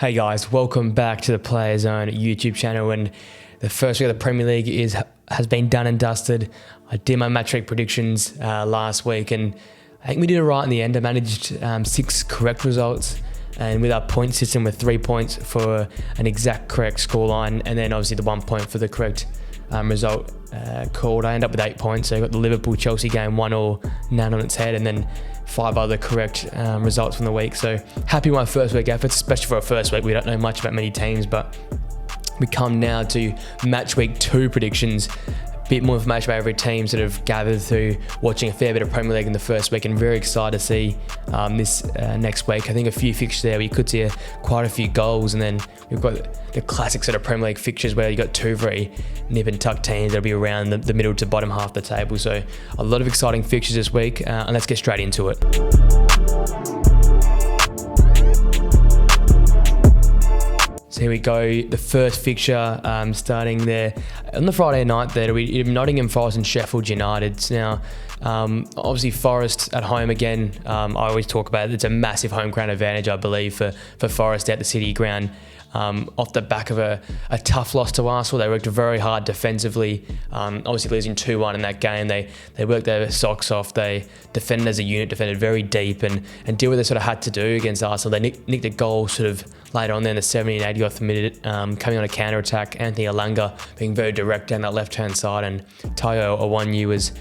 Hey guys, welcome back to the Player Zone YouTube channel. And the first week of the Premier League has been done and dusted. I did my Matchweek predictions last week, and I think we did it right in the end. I managed 6 correct results, and with our point system with 3 points for an exact correct scoreline, and then obviously the 1 point for the correct result called. I ended up with 8 points. So I got the Liverpool-Chelsea game 1-1, none on its head, and then 5 other correct results from the week. So happy with my first week efforts, especially for a first week. We don't know much about many teams, but we come now to Match Week 2 predictions. A bit more information about every team sort of gathered through watching a fair bit of Premier League in the first week, and very excited to see this next week. I think a few fixtures there, we could see quite a few goals, and then we've got the classic sort of Premier League fixtures where you got 2 very nip and tuck teams that'll be around the middle to bottom half of the table. So a lot of exciting fixtures this week, and let's get straight into it. So here we go, the first fixture starting there on the Friday night there, we have Nottingham Forest and Sheffield United. Now, obviously Forest at home again, I always talk about it. It's a massive home ground advantage, I believe, for Forest at the City ground. Off the back of a tough loss to Arsenal. They worked very hard defensively, obviously losing 2-1 in that game. They worked their socks off. They defended as a unit, defended very deep, and did what they sort of had to do against Arsenal. They nicked a goal sort of later on there in the 70 and 80th minute, coming on a counter-attack. Anthony Alanga being very direct down that left-hand side, and Tayo Awanyu was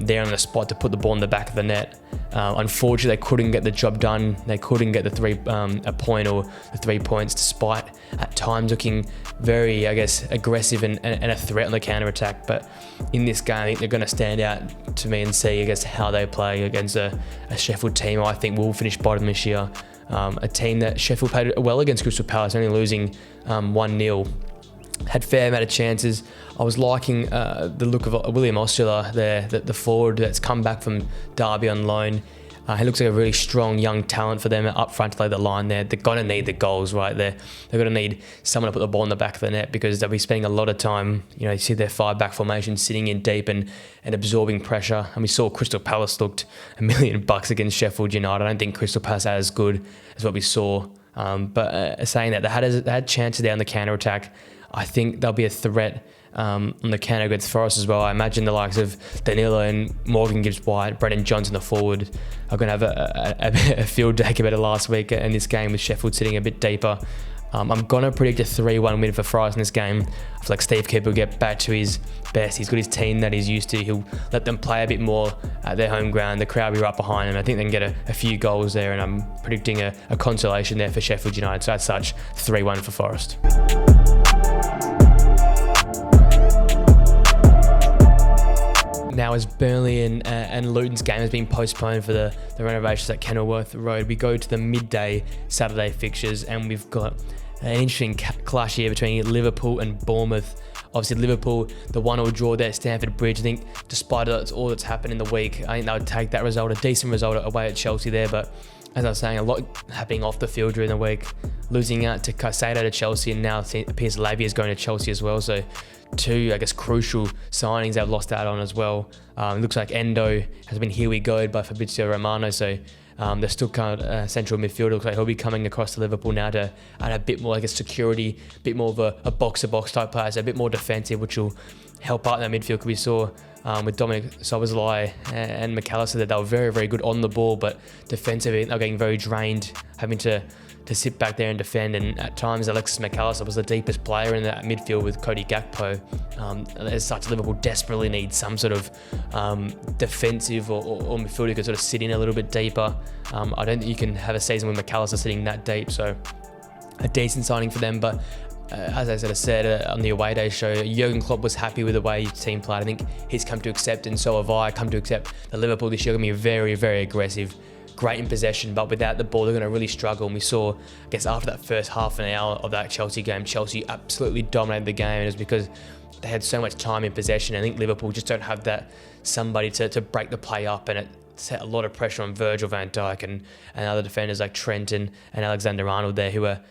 there on the spot to put the ball in the back of the net. Unfortunately, they couldn't get the job done. They couldn't get a point or the 3 points, despite at times looking very, aggressive and a threat on the counter-attack. But in this game, I think they're going to stand out to me and see, how they play against a Sheffield team I think will finish bottom this year. A team that Sheffield played well against Crystal Palace, only losing 1-0. Had fair amount of chances. I was liking the look of William Osula there, the forward that's come back from Derby on loan. He looks like a really strong young talent for them up front to lay the line there. They're going to need the goals right there. They're going to need someone to put the ball in the back of the net, because they'll be spending a lot of time, you see their 5-back formation sitting in deep and absorbing pressure. And we saw Crystal Palace looked $1 million against Sheffield United. I don't think Crystal Palace are as good as what we saw. But saying that, they had chances there on the counter-attack. I think they'll be a threat on the counter against Forest as well. I imagine the likes of Danilo and Morgan Gibbs-White, Brendan Johnson, the forward, are going to have a field day compared to last week in this game, with Sheffield sitting a bit deeper. I'm going to predict a 3-1 win for Forest in this game. I feel like Steve Cooper will get back to his best. He's got his team that he's used to. He'll let them play a bit more at their home ground. The crowd will be right behind him. I think they can get a few goals there, and I'm predicting a consolation there for Sheffield United. So as such, 3-1 for Forest. Now, as Burnley and Luton's game has been postponed for the renovations at Kenilworth Road, we go to the midday Saturday fixtures, and we've got an interesting clash here between Liverpool and Bournemouth. Obviously, Liverpool, the 1-1 draw there at Stamford Bridge. I think despite all that's happened in the week, I think they would take that result, a decent result away at Chelsea there. But as I was saying, a lot happening off the field during the week. Losing out to Caicedo to Chelsea, and now it appears Lavia is going to Chelsea as well. So 2, crucial signings they've lost out on as well. It looks like Endo has been here we go by Fabrizio Romano. So they're still kind of central midfielder. Looks like he'll be coming across to Liverpool now to add a bit more security, a bit more of a box-to-box type player, so a bit more defensive, which will help out in that midfield. Because we saw with Dominic Szoboszlai and McAllister that they were very, very good on the ball, but defensively they're getting very drained, having to sit back there and defend. And at times Alexis McAllister was the deepest player in that midfield with Cody Gakpo. As such, Liverpool desperately needs some sort of defensive or midfielder who could sort of sit in a little bit deeper. I don't think you can have a season with McAllister sitting that deep, so a decent signing for them. But as I sort of said on the away day show, Jurgen Klopp was happy with the way his team played. I think he's come to accept, and so have I, come to accept that Liverpool this year are going to be very, very aggressive, great in possession, but without the ball, they're going to really struggle. And we saw, after that first half an hour of that Chelsea game, Chelsea absolutely dominated the game, and it was because they had so much time in possession. I think Liverpool just don't have that somebody to break the play up, and it set a lot of pressure on Virgil van Dijk and other defenders like Trent and Alexander-Arnold there, who are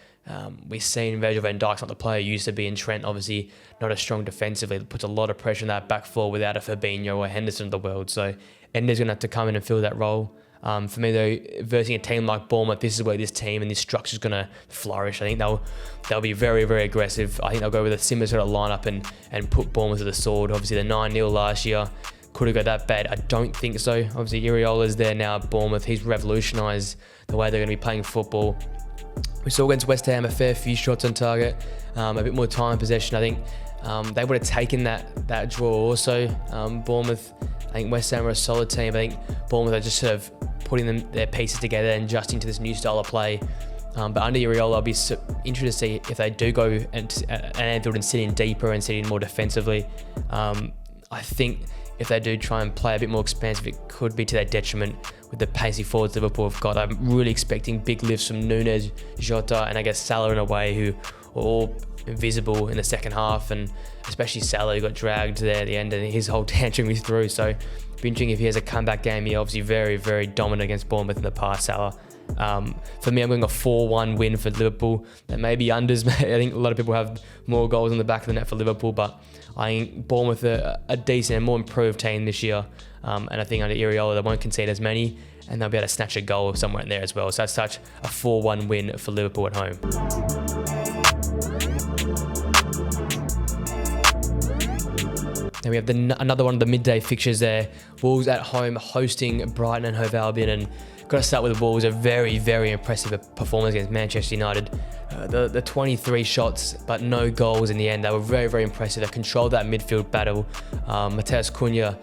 we've seen Virgil van Dijk's not the player he used to be, and Trent obviously not as strong defensively. It puts a lot of pressure in that back four without a Fabinho or Henderson of the world. So Ender's going to have to come in and fill that role. For me though, versus a team like Bournemouth, this is where this team and this structure is going to flourish. I think they'll be very, very aggressive. I think they'll go with a similar sort of lineup and put Bournemouth to the sword. Obviously, the 9-0 last year could have got that bad. I don't think so. Obviously, Iriola's there now at Bournemouth. He's revolutionised the way they're going to be playing football. We saw against West Ham a fair few shots on target, a bit more time in possession. I think they would have taken that draw also. Bournemouth, I think West Ham were a solid team. I think Bournemouth are just sort of putting their pieces together and adjusting to this new style of play. But under Iriola, I'll be interested to see if they do go at Anfield and sit in deeper and sit in more defensively. I think if they do try and play a bit more expansive, it could be to their detriment with the pacey forwards Liverpool have got. I'm really expecting big lifts from Núñez, Jota, and I guess Salah in a way, who were all invisible in the second half, and especially Salah, who got dragged there at the end and his whole tantrum is through. So it'll be interesting if he has a comeback game. He's obviously very, very dominant against Bournemouth in the past, Salah. For me, I'm going a 4-1 win for Liverpool. That may be unders. I think a lot of people have more goals on the back of the net for Liverpool, but I think Bournemouth are a decent and more improved team this year. And I think under Iriola, they won't concede as many, and they'll be able to snatch a goal somewhere in there as well. So that's such a 4-1 win for Liverpool at home. Then we have another one of the midday fixtures there. Wolves at home hosting Brighton and Hove Albion, and got to start with the Wolves. A very, very impressive performance against Manchester United. The 23 shots, but no goals in the end. They were very, very impressive. They controlled that midfield battle. Mateus Cunha,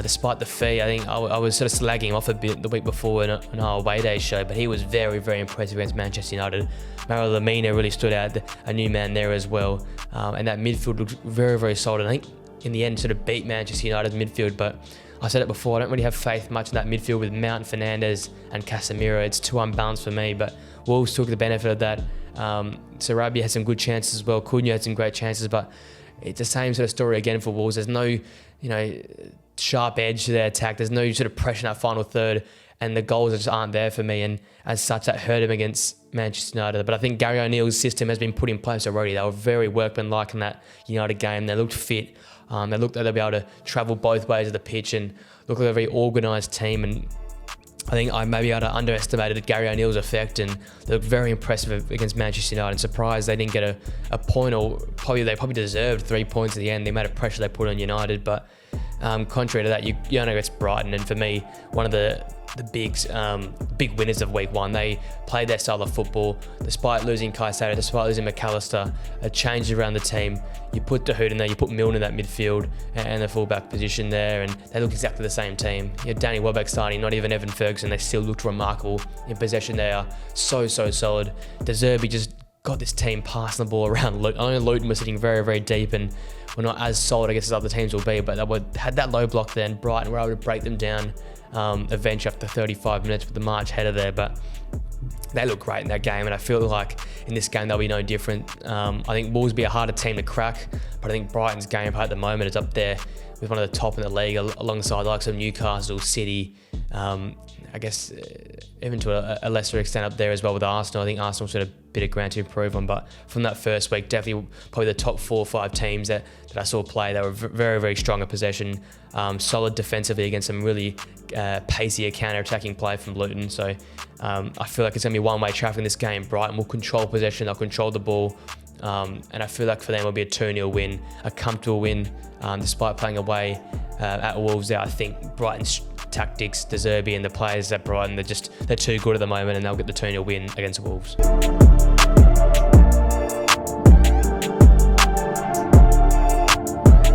despite the fee, I think I was sort of slagging him off a bit the week before in our away day show, but he was very, very impressive against Manchester United. Mario Lemina really stood out, a new man there as well. And that midfield looked very, very solid. I think in the end sort of beat Manchester United's midfield, but I said it before, I don't really have faith much in that midfield with Mount, Fernandes and Casemiro. It's too unbalanced for me, but Wolves took the benefit of that. Sarabia had some good chances as well. Cunha had some great chances, but it's the same sort of story again for Wolves. There's no, sharp edge to their attack. There's no sort of pressure in that final third, and the goals just aren't there for me. And as such, that hurt him against Manchester United. But I think Gary O'Neill's system has been put in place already. They were very workmanlike in that United game. They looked fit. They looked like they'll be able to travel both ways of the pitch and look like a very organised team. And I think I maybe underestimated Gary O'Neill's effect, and they looked very impressive against Manchester United. Surprised they didn't get a point, or they probably deserved 3 points at the end. The amount of pressure they put on United, but contrary to that, you know it's Brighton, and for me, one of the big winners of week one. They played their style of football despite losing Caicedo, despite losing McAllister. A change around the team. You put De Hood in there, you put Milner in that midfield and the fullback position there, and they look exactly the same team. You had Danny Welbeck starting, not even Evan Ferguson. They still looked remarkable in possession. They are so solid. De Zerbi just got this team passing the ball around. I know Luton was sitting very, very deep and were not as solid, I guess, as other teams will be, but they had that low block there, and Brighton were able to break them down eventually after 35 minutes with the March header there. But they look great in that game, and I feel like in this game they'll be no different. I think Wolves will be a harder team to crack, but I think Brighton's game at the moment is up there with one of the top in the league, alongside the likes of Newcastle, City, I guess even to a lesser extent up there as well with Arsenal. I think Arsenal's got a bit of ground to improve on, but from that first week, definitely probably the top 4 or 5 teams that I saw play. They were very, very strong in possession, solid defensively against some really pacey counter-attacking play from Luton. So I feel like it's going to be one-way traffic in this game. Brighton will control possession, they'll control the ball, and I feel like for them it'll be a 2-0 win, a comfortable win, despite playing away at Wolves there. I think Brighton's tactics, De Zerbi and the players at Brighton, they're too good at the moment, and they'll get the 2-0 win against Wolves.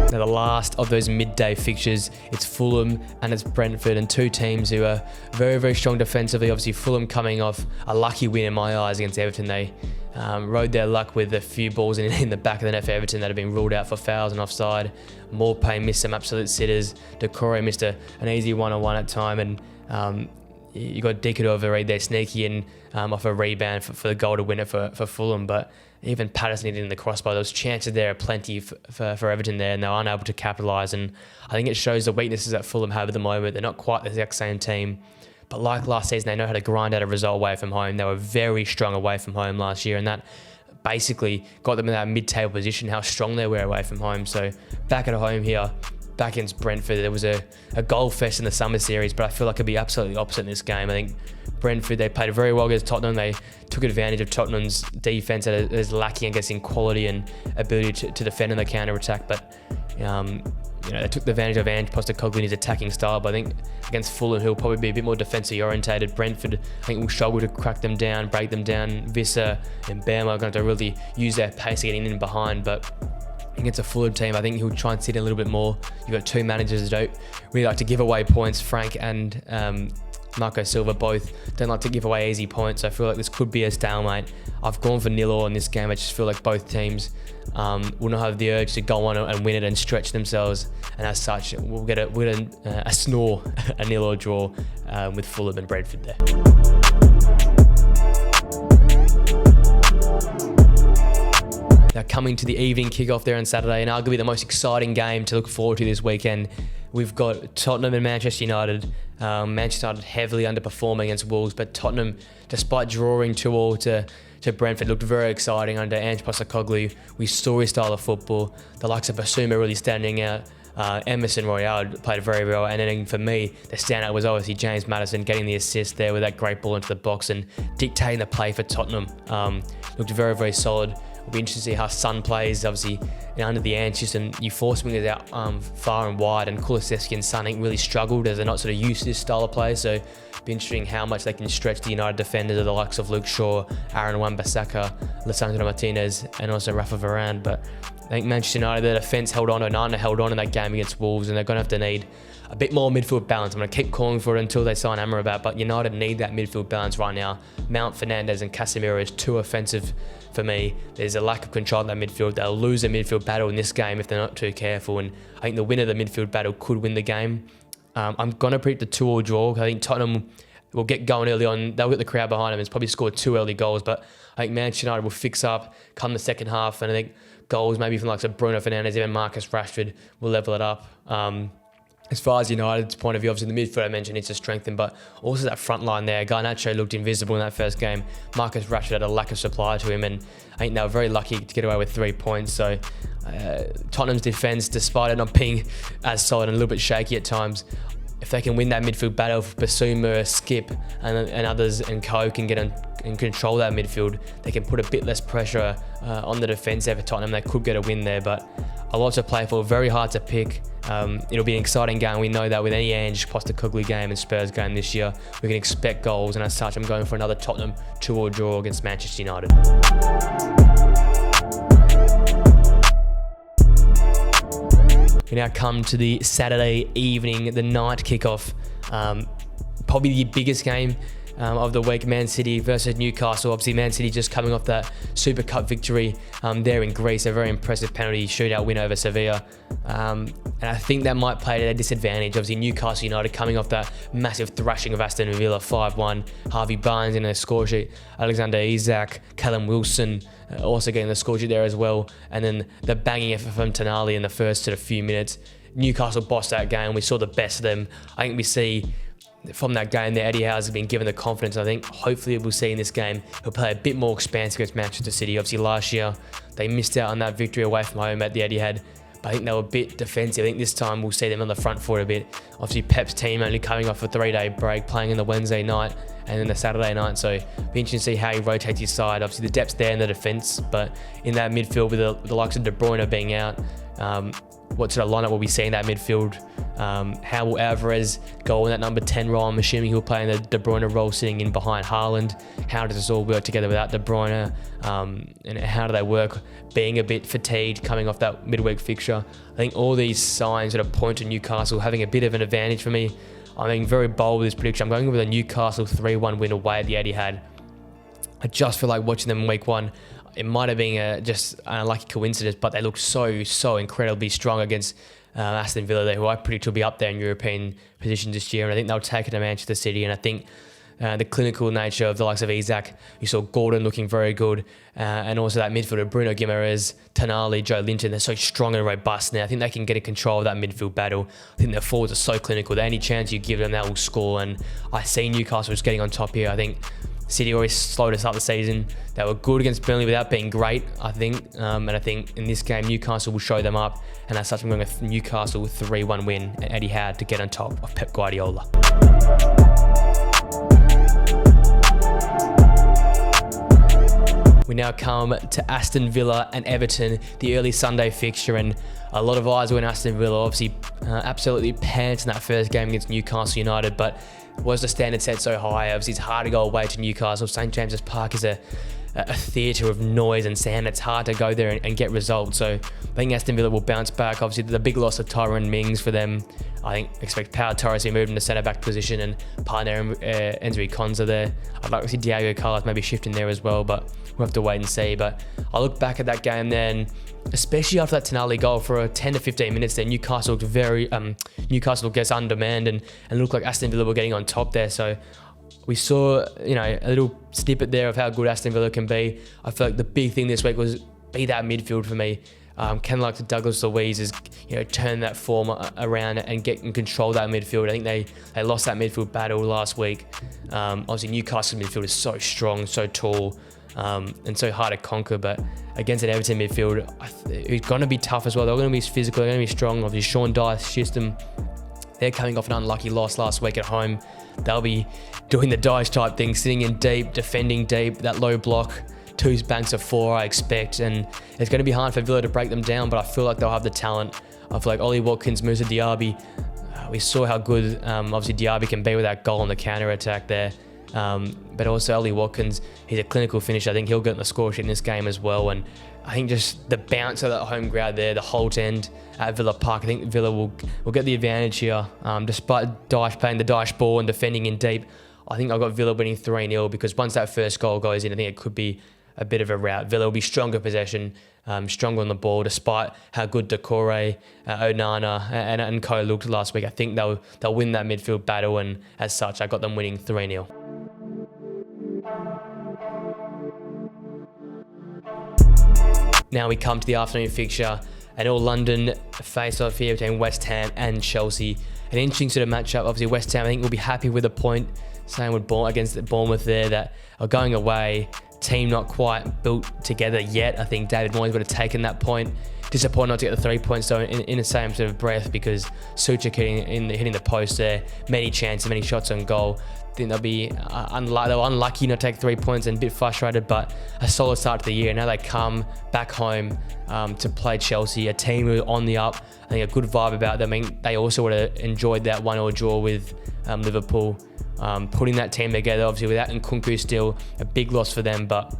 Now, the last of those midday fixtures, it's Fulham and it's Brentford, and two teams who are very, very strong defensively. Obviously, Fulham coming off a lucky win in my eyes against Everton. They rode their luck with a few balls in the back of the net for Everton that have been ruled out for fouls and offside. Morpay missed some absolute sitters. Decore missed an easy one-on-one at time, and you got Dicador there sneaky in off a rebound for the goal to win it for Fulham. But even Patterson hitting the crossbar, those chances there are plenty for Everton there, and they were unable to capitalise. And I think it shows the weaknesses that Fulham have at the moment. They're not quite the exact same team, but like last season, they know how to grind out a result away from home. They were very strong away from home last year, and that basically got them in that mid-table position, how strong they were away from home. So back at home here, back against Brentford, there was a goal fest in the summer series, but I feel like it'd be absolutely opposite in this game. I think Brentford, they played very well against Tottenham. They took advantage of Tottenham's defence that is lacking, I guess, in quality and ability to defend in the counter-attack. But, they took advantage of Ange Postecoglou's attacking style. But I think against Fulham, he'll probably be a bit more defensively orientated. Brentford, I think, will struggle to crack them down, break them down. Vissa and Bama are going to really use their pace to get in behind. But against a Fulham team, I think he'll try and sit in a little bit more. You've got two managers that don't really like to give away points. Frank and Marco Silva both don't like to give away easy points. I feel like this could be a stalemate. I've gone for 0-0 in this game. I just feel like both teams will not have the urge to go on and win it and stretch themselves. And as such, we'll get a snore, a 0-0 draw with Fulham and Brentford there. Now, coming to the evening kickoff there on Saturday, and arguably the most exciting game to look forward to this weekend, we've got Tottenham and Manchester United. Manchester United heavily underperforming against Wolves, but Tottenham, despite drawing 2-2 to Brentford, looked very exciting under Ange Postecoglou. We saw his style of football. The likes of Basuma really standing out. Emerson Royale played very well, and then for me, the standout was obviously James Maddison getting the assist there with that great ball into the box and dictating the play for Tottenham. Looked very, very solid. It'll be interesting to see how Son plays. Obviously, under the Ange system, you force wingers out far and wide, and Kulusevski and Son really struggled as they're not sort of used to this style of play. So it'll be interesting how much they can stretch the United defenders of the likes of Luke Shaw, Aaron Wan-Bissaka, Lisandro Martinez, and also Rafa Varane. But I think Manchester United, their defence held on, Onana held on in that game against Wolves, and they're going to have to need a bit more midfield balance. I'm going to keep calling for it until they sign Amrabat, but United need that midfield balance right now. Mount, Fernandes and Casemiro is too offensive for me. There's a lack of control in that midfield. They'll lose a midfield battle in this game if they're not too careful, and I think the winner of the midfield battle could win the game. I'm going to predict the 2-2 draw. I think Tottenham will get going early on. They'll get the crowd behind them. It's probably scored 2 early goals, but I think Manchester United will fix up come the second half, and I think goals maybe from like Bruno Fernandes, even Marcus Rashford will level it up. As far as United's point of view, obviously the midfield I mentioned needs to strengthen, but also that front line there. Garnacho looked invisible in that first game. Marcus Rashford had a lack of supply to him, and I think they were very lucky to get away with 3 points. So Tottenham's defence, despite it not being as solid and a little bit shaky at times, if they can win that midfield battle, if Basuma, Skip and others and co can get and control that midfield, they can put a bit less pressure on the defence there for Tottenham. They could get a win there, but a lot to play for, very hard to pick. It'll be an exciting game. We know that with any Ange Postecoglou game and Spurs game this year, we can expect goals, and as such, I'm going for another Tottenham 2-2 draw against Manchester United. We now come to the Saturday evening, the night kickoff. Probably the biggest game of the week, Man City versus Newcastle. Obviously, Man City just coming off that Super Cup victory there in Greece, a very impressive penalty shootout win over Sevilla. And I think that might play to their disadvantage. Obviously, Newcastle United coming off that massive thrashing of Aston Villa 5-1. Harvey Barnes in their score sheet, Alexander Isak, Callum Wilson also getting the score sheet there as well. And then the banging effort from Tonali in the first sort of few minutes. Newcastle bossed that game. We saw the best of them. I think we see from that game that Eddie Howe's been given the confidence. I think hopefully we'll see in this game he'll play a bit more expansive against Manchester City. Obviously last year they missed out on that victory away from home at the Etihad, but I think they were a bit defensive. I think this time we'll see them on the front foot a bit. Obviously Pep's team only coming off a 3-day break, playing in the Wednesday night and then the Saturday night, so it'll be interesting to see how he rotates his side. Obviously the depth's there in the defence, but in that midfield with the likes of De Bruyne being out, what sort of lineup will we see in that midfield? How will Alvarez go in that number 10 role? I'm assuming he'll play in the De Bruyne role sitting in behind Haaland. How does this all work together without De Bruyne? And how do they work being a bit fatigued coming off that midweek fixture? I think all these signs sort of point to Newcastle having a bit of an advantage for me. I'm being very bold with this prediction. I'm going with a Newcastle 3-1 win away at the Etihad. I just feel like watching them in week one, it might have been just an unlucky coincidence, but they look so incredibly strong against Aston Villa, who I predict will be up there in European positions this year, and I think they'll take it to Manchester City. And I think the clinical nature of the likes of Isak, you saw Gordon looking very good, and also that midfielder Bruno Guimaraes, Tonali, Joe Linton, they're so strong and robust now. I think they can get in control of that midfield battle. I think their forwards are so clinical that any chance you give them, they will score, and I see Newcastle just getting on top here. I think City always slowed us up the season. They were good against Burnley without being great, I think. And I think in this game, Newcastle will show them up. And as such, I'm going with Newcastle 3-1 win at Eddie Howe to get on top of Pep Guardiola. We now come to Aston Villa and Everton, the early Sunday fixture, and a lot of eyes were on Aston Villa. Obviously, absolutely pants in that first game against Newcastle United, but was the standard set so high? Obviously, it's hard to go away to Newcastle. St James's Park is a theatre of noise and sound. It's hard to go there and get results. So I think Aston Villa will bounce back. Obviously, the big loss of Tyrone Mings for them. I think expect Pau Torres to be moved into centre-back position and partner Enzo Konza there. I'd like to see Diego Carlos maybe shifting there as well, but we'll have to wait and see. But I look back at that game then, especially after that Tonali goal for a 10 to 15 minutes there, Newcastle looked very, Newcastle gets undermanned and looked like Aston Villa were getting on top there. So we saw, a little snippet there of how good Aston Villa can be. I feel like the big thing this week was be that midfield for me. Kind of like the Douglas Luiz is, turn that form around and get and control that midfield. I think they lost that midfield battle last week. Obviously, Newcastle midfield is so strong, so tall, and so hard to conquer. But against an Everton midfield, it's going to be tough as well. They're going to be physical. They're going to be strong. Obviously, Sean Dyche system. They're coming off an unlucky loss last week at home. They'll be doing the Dyche type thing, sitting in deep, defending deep, that low block. 2 banks of 4, I expect, and it's going to be hard for Villa to break them down, but I feel like they'll have the talent. I feel like Ollie Watkins, Moussa Diaby, we saw how good, obviously, Diaby can be with that goal on the counter-attack there, but also Ollie Watkins, he's a clinical finisher. I think he'll get in the score sheet in this game as well, and I think just the bounce of that home ground there, the Holt end at Villa Park, I think Villa will get the advantage here, despite Dyche playing the Dyche ball and defending in deep. I think I've got Villa winning 3-0 because once that first goal goes in, I think it could be a bit of a rout. Villa will be stronger possession, stronger on the ball, despite how good Decore, Onana and co looked last week. I think they'll win that midfield battle, and as such, I got them winning 3-0. Now we come to the afternoon fixture, an all-London face-off here between West Ham and Chelsea. An interesting sort of matchup. Obviously, West Ham, I think, will be happy with a point. Same with against Bournemouth there, that are going away. Team not quite built together yet. I think David Moyes would have taken that point. Disappointed not to get the 3 points though in the same sort of breath, because Suchek hitting the post there, many chances, many shots on goal. I think they'll be unlucky not to take 3 points and a bit frustrated, but a solid start to the year. Now they come back home to play Chelsea, a team who are on the up. I think a good vibe about them. I mean, they also would have enjoyed that 1-1 draw with Liverpool. Putting that team together, obviously without Nkunku still a big loss for them, but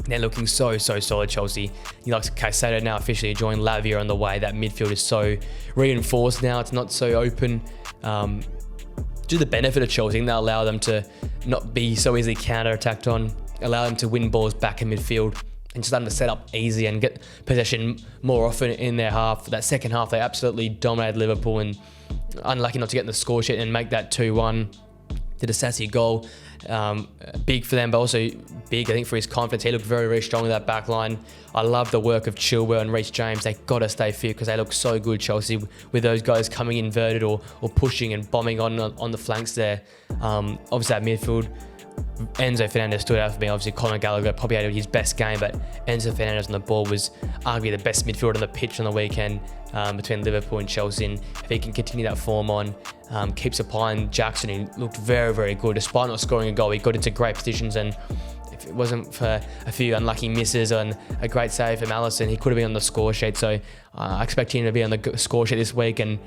they're looking so solid, Chelsea. Like Caicedo now officially joined Lavia on the way. That midfield is so reinforced now. It's not so open. To the benefit of Chelsea, they'll allow them to not be so easily counter-attacked on, allow them to win balls back in midfield, and just let them to set up easy and get possession more often in their half. That second half, they absolutely dominated Liverpool, and unlucky not to get in the score sheet and make that 2-1. Did a sassy goal, big for them, but also big, I think, for his confidence. He looked very strong in that back line. I love the work of Chilwell and Reece James. They got to stay fit because they look so good, Chelsea, with those guys coming inverted or pushing and bombing on the flanks there. Obviously, that midfield, Enzo Fernandez stood out for me. Obviously, Conor Gallagher probably had his best game, but Enzo Fernandez on the ball was arguably the best midfielder on the pitch on the weekend between Liverpool and Chelsea. And if he can continue that form on, keep supplying Jackson, he looked very good. Despite not scoring a goal, he got into great positions, and if it wasn't for a few unlucky misses and a great save from Alisson, he could have been on the score sheet. So I expect him to be on the score sheet this week. And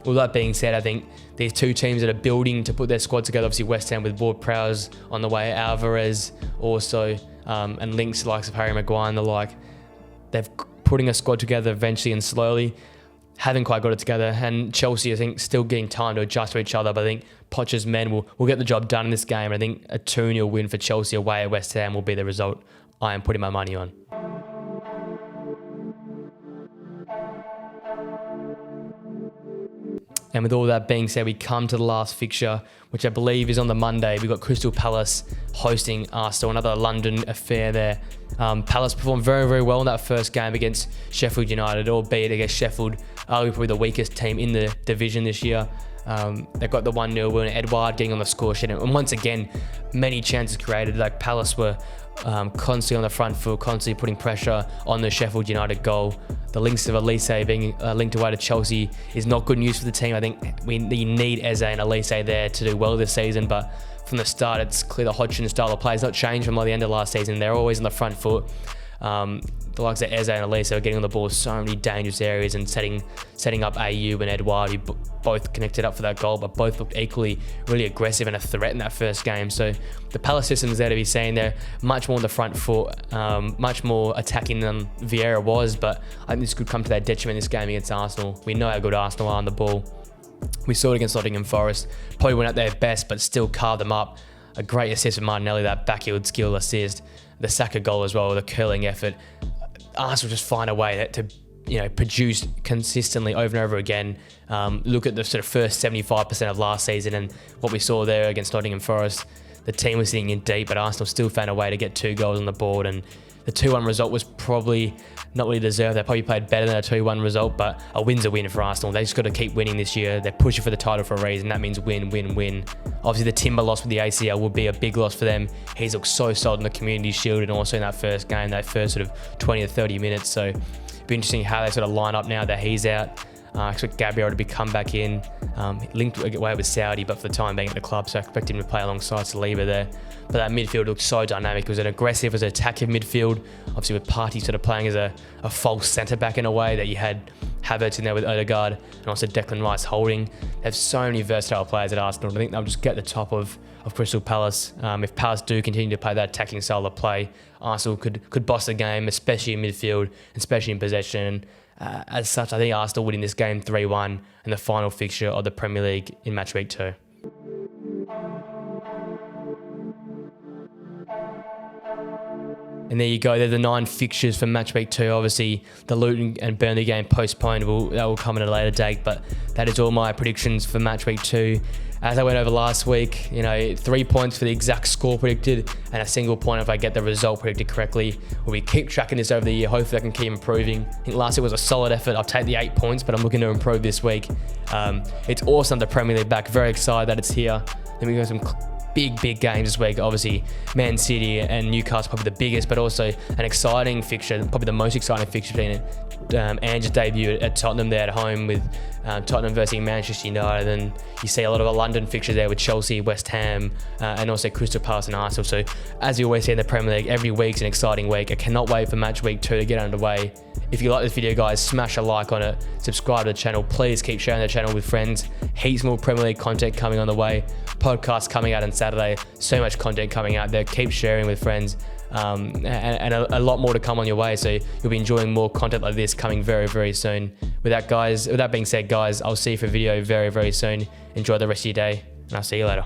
with that being said, I think these two teams that are building to put their squad together, obviously West Ham with Ward-Prowse on the way, Alvarez also, and links likes of Harry Maguire and the like, they're putting a squad together eventually and slowly. Haven't quite got it together, and Chelsea, I think, still getting time to adjust to each other, but I think Poch's men will get the job done in this game. I think a 2-0 win for Chelsea away at West Ham will be the result I am putting my money on. And with all that being said, we come to the last fixture, which I believe is on the Monday. We've got Crystal Palace hosting Arsenal, another London affair there. Palace performed very well in that first game against Sheffield United, albeit against Sheffield, arguably probably the weakest team in the division this year. They've got the 1-0 win, Edouard getting on the score sheet, and once again, many chances created. Like Palace were constantly on the front foot, constantly putting pressure on the Sheffield United goal. The links of Elise being linked away to Chelsea is not good news for the team. I think you need Eze and Elise there to do well this season, but from the start, it's clear the Hodgson style of play has not changed from the end of last season. They're always on the front foot. The likes of Eze and Elise are getting on the ball so many dangerous areas and setting up AU and Edouard, who both connected up for that goal, but both looked equally really aggressive and a threat in that first game. So the Palace system is there to be seen. They're much more on the front foot, much more attacking than Vieira was, but I think this could come to their detriment this game against Arsenal. We know how good Arsenal are on the ball. We saw it against Nottingham Forest. Probably went out their best, but still carved them up. A great assist from Martinelli, that backheel skill assist. The Saka goal as well, the curling effort. Arsenal just find a way to produce consistently over and over again. Look at the sort of first 75% of last season and what we saw there against Nottingham Forest. The team was sitting in deep, but Arsenal still found a way to get 2 goals on the board, and the 2-1 result was probably not really deserved. They probably played better than a 2-1 result, but a win's a win for Arsenal. They just got to keep winning this year. They're pushing for the title for a reason. That means win, win, win. Obviously, the Timber loss with the ACL will be a big loss for them. He's looked so solid in the Community Shield and also in that first game, that first sort of 20 to 30 minutes. So it'll be interesting how they sort of line up now that he's out. I expect Gabriel to come back in, linked away with Saudi, but for the time being at the club, so I expect him to play alongside Saliba there. But that midfield looked so dynamic. It was an aggressive, it was an attacking midfield, obviously with Partey sort of playing as a false centre-back in a way, that you had Havertz in there with Odegaard, and also Declan Rice holding. They have so many versatile players at Arsenal. I think they'll just get the top of Crystal Palace. If Palace do continue to play that attacking style of play, Arsenal could boss the game, especially in midfield, especially in possession. As such, I think Arsenal winning this game 3-1 in the final fixture of the Premier League in Matchweek 2. And there you go. They're the 9 fixtures for Matchweek 2. Obviously, the Luton and Burnley game postponed. That will come at a later date, but that is all my predictions for Matchweek 2. As I went over last week, 3 points for the exact score predicted and a single point if I get the result predicted correctly. We'll keep tracking this over the year. Hopefully I can keep improving. I think last week was a solid effort. I'll take the 8 points, but I'm looking to improve this week. It's awesome, the Premier League back. Very excited that it's here. Then we got some big games this week. Obviously, Man City and Newcastle probably the biggest, but also an exciting fixture, probably the most exciting fixture being Ange's debut at Tottenham there at home with Tottenham versus Manchester United, and you see a lot of a London fixture there with Chelsea, West Ham, and also Crystal Palace and Arsenal. So as you always see in the Premier League, every week's an exciting week. I cannot wait for Match Week 2 to get underway. If you like this video, guys, smash a like on it, subscribe to the channel, please keep sharing the channel with friends. Heaps more Premier League content coming on the way, podcasts coming out on Saturday, so much content coming out there. Keep sharing with friends. And a lot more to come on your way, so you'll be enjoying more content like this coming very soon. With that being said, guys, I'll see you for a video very soon. Enjoy the rest of your day, and I'll see you later.